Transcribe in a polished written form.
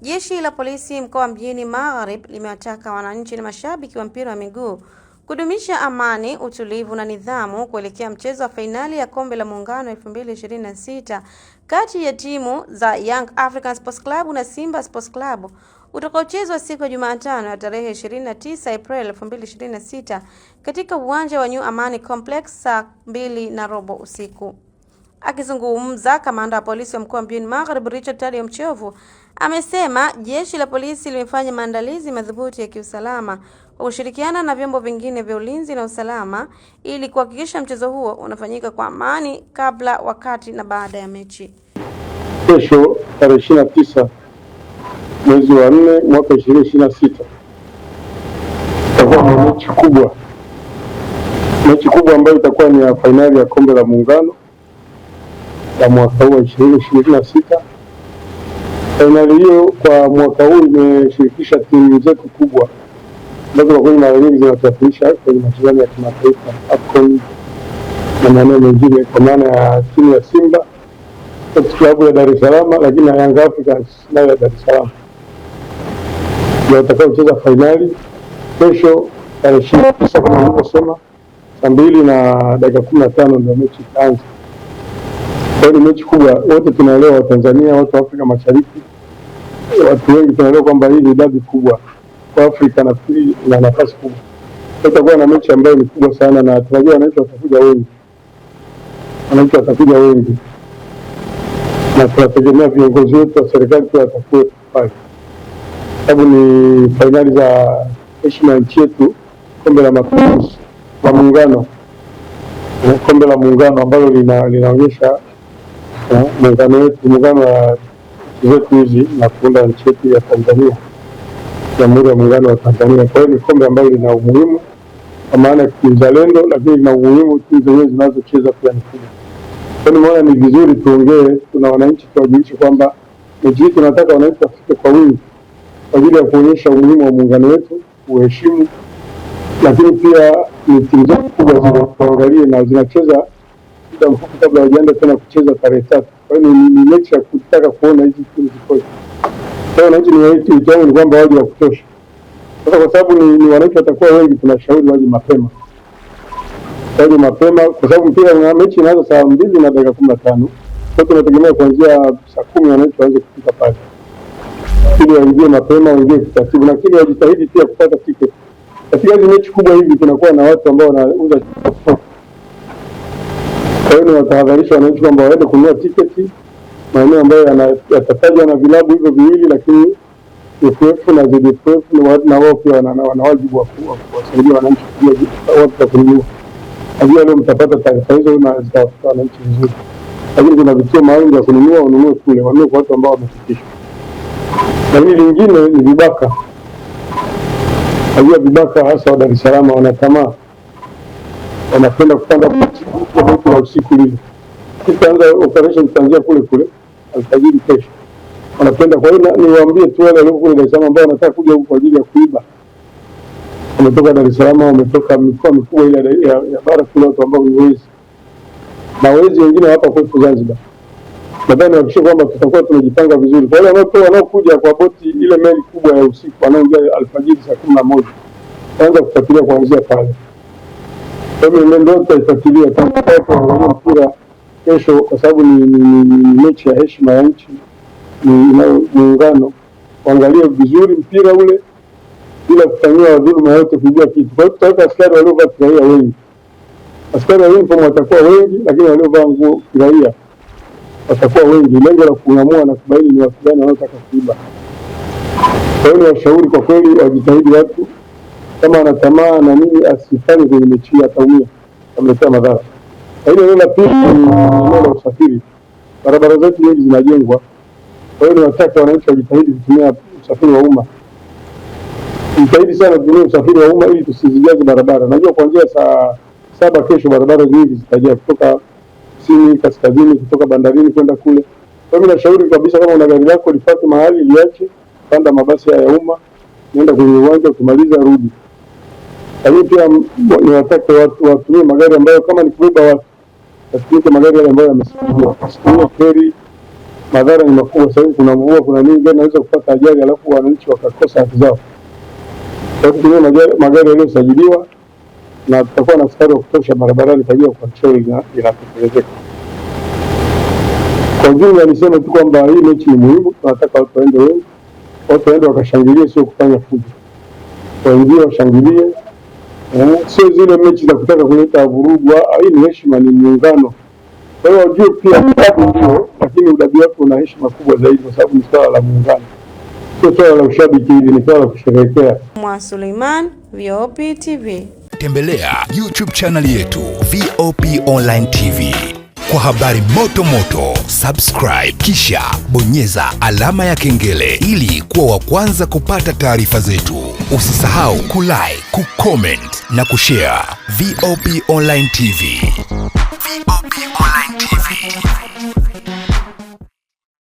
Jeshi la polisi mkoa wa Mjini Magharibi limewataka wananchi na mashabiki wa mpira wa miguu kudumisha amani, utulivu na nidhamu kuelekea mchezo wa fainali ya Kombe la Muungano 2026 kati ya timu za Young African Sports Club na Simba Sports Club utakaochezwa siku ya Jumatano ya tarehe 29 April 2026 katika uwanja wa New Amani Complex saa 2:15 usiku. Akizungumza, kamanda wa polisi wa mkoa wa Mjini Magharibi Richard Tadio Mchovu amesema jeshi la polisi limefanya maandalizi madhubuti ya kiusalama kwa kushirikiana na vyombo vingine vya ulinzi na usalama ili kuhakikisha mchezo huo unafanyika kwa amani kabla, wakati na baada ya mechi. Kesho tarehe 29 mwezi wa 4 mwaka 2026 itakuwa ni mechi kubwa ambayo itakuwa ni ya fainali ya Kombe la Muungano la mwaka huu 2026. Fainali hiyo kwa mwaka huu imeshirikisha timu zetu kubwa ambazo kwa kweli mara nyingi zinatuwakilisha kwenye mashindano ya kimataifa AFCON na maeneo mengine, kwa maana ya timu ya Simba Sports Club ya Dar es Salaam, lakini na Young Africans nayo ya Dar es Salaam ndio watakaocheza fainali kesho tarehe 29 kama nilivyosema, saa 2:15 ndio mechi itaanza. Kwa hiyo ni mechi kubwa, wote tunaelewa, Tanzania, watu wa Afrika Mashariki, watu wengi tunaelewa kwamba hii ni dabi kubwa kwa Afrika, nafikiri ina nafasi kubwa. Tutakuwa na mechi ambayo ni kubwa sana na tunajua wananchi watakuja wengi. Na tunategemea viongozi wetu wa serikali pia watakuwepo pale, sababu ni fainali za heshima ya nchi yetu, Kombe la Muungano, Kombe la Muungano ambalo linaonyesha muungano wa nchi zetu hizi na kuunda nchi yetu ya Tanzania, Jamhuri ya Muungano wa Tanzania. Kwa hiyo ni kombe ambalo lina umuhimu kwa maana ya kiuzalendo, lakini lina umuhimu timu zenyewe zinazocheza pia ni kubwa. Kwa hiyo nimeona ni vizuri tuongee, tuna wananchi tuwajulishe kwamba mechi hii tunataka wananchi wafike kwa wingi kwa ajili ya kuonyesha umuhimu wa muungano wetu, uheshimu, lakini pia ni timu zetu kubwa zinaangalie na zinacheza muda mfupi kabla hawajaenda tena kucheza tarehe 3. Kwa hiyo ni mechi ya kutaka kuona hizi timu zikoje. Kwa hiyo wananchi ni kwamba waje wa kutosha. Sasa kwa sababu ni wananchi watakuwa wengi, tunashauri waje mapema. Kwa sababu mpira na mechi inaanza saa 2:15. Kwa hiyo tunategemea kuanzia saa 10 wananchi waanze kufika pale, ili waingie mapema, waingie kitaratibu, lakini wajitahidi pia kupata tiketi. Katika hizo mechi kubwa hivi tunakuwa na watu ambao wanauza tiketi. Kwa hiyo watahadharisha wananchi kwamba waende kununua tiketi maeneo ambayo yatatajwa na vilabu hivyo viwili, lakini TFF na ZFF na wao pia wana wajibu wa kuwasaidia wananchi kujua wapi pa kununua. Najua leo mtapata taarifa hizo na zitawafika wananchi vizuri, lakini kuna vituo maalum vya kununua, wanunue kule, wanunue kwa watu ambao wamefikishwa. Lakini lingine ni vibaka. Najua vibaka hasa wa Dar es Salaam wana tamaa, wanapenda kupanda kwa usiku lile. Tutaanza operation kuanzia kule alfajiri kesho. Wanapenda, kwa hiyo niwaambie tu wale walio kule Dar es Salaam ambao wanataka kuja huko kwa ajili ya kuiba. Wametoka Dar es Salaam, wametoka mikoa mikubwa ile ya bara kule, watu ambao ni wezi. Na wezi wengine hapa kwetu Zanzibar. Nadhani hakikisha kwamba tutakuwa tumejipanga vizuri. Kwa hiyo wanaokuja kwa boti ile meli kubwa ya usiku wanaoingia alfajiri saa 11. Anza kufuatilia kuanzia pale. Kwa hiyo ndio tutaifuatilia kama mpira kesho, kwa sababu ni mechi ya heshima ya nchi, ni muungano. Waangalie vizuri mpira ule bila kufanyia dhuluma yote, kujua kitu. Kwa hiyo tutaweka askari waliovaa kiraia wengi. Askari wa uniform watakuwa wengi, lakini waliovaa nguo kiraia watakuwa wengi. Lengo la kuamua na kubaini ni watu gani wanaotaka kuiba. Kwa hiyo washauri kwa kweli wajitahidi, watu kama ana tamaa na nini asifanye kwenye mechi, ataumia, amletea madhara. Hilo la pili ni la usafiri. Barabara zetu nyingi zinajengwa. Kwa hiyo nataka wananchi wajitahidi kutumia usafiri wa umma. Jitahidi sana kutumia usafiri wa umma ili tusizijaze barabara. Najua kuanzia saa 7 kesho barabara nyingi zitajaa kutoka kusini, kaskazini, kutoka bandarini kwenda kule. Kwa hiyo nashauri kabisa kama una gari lako lifuate mahali, liache, panda mabasi ya umma, nenda kwenye uwanja, ukimaliza rudi. Lakini pia niwataka watu watumie magari ambayo kama ni kubeba watu, watumie magari yale ambayo yamesajiliwa. Wasitumie feri madhara ni makubwa. Sasa kuna mvua, kuna nini, gari inaweza kupata ajali alafu wananchi wakakosa haki zao. Kwa hiyo magari yaliyosajiliwa na tutakuwa na askari wa kutosha barabarani kwa ajili ya control inatekelezeka. Kwa ujumla niseme tu kwamba hii mechi ni muhimu, tunataka watu waende wengi, watu waende wakashangilie, sio kufanya fujo. Waingie washangilie, sio zile mechi za kutaka kuleta vurugu. Hii ni heshima, ni muungano. Kwa hiyo wajue pia dabi ndio, lakini udabi wake una heshima kubwa zaidi kwa sababu ni swala la muungano, sio swala la ushabiki, hili ni swala la kusherehekea. Mwa Suleiman, VOP TV. Tembelea YouTube channel yetu VOP Online TV kwa habari moto moto. Subscribe kisha bonyeza alama ya kengele ili kuwa wa kwanza kupata taarifa zetu. Usisahau kulike, kucomment na kushare. VOP Online TV. VOP Online TV.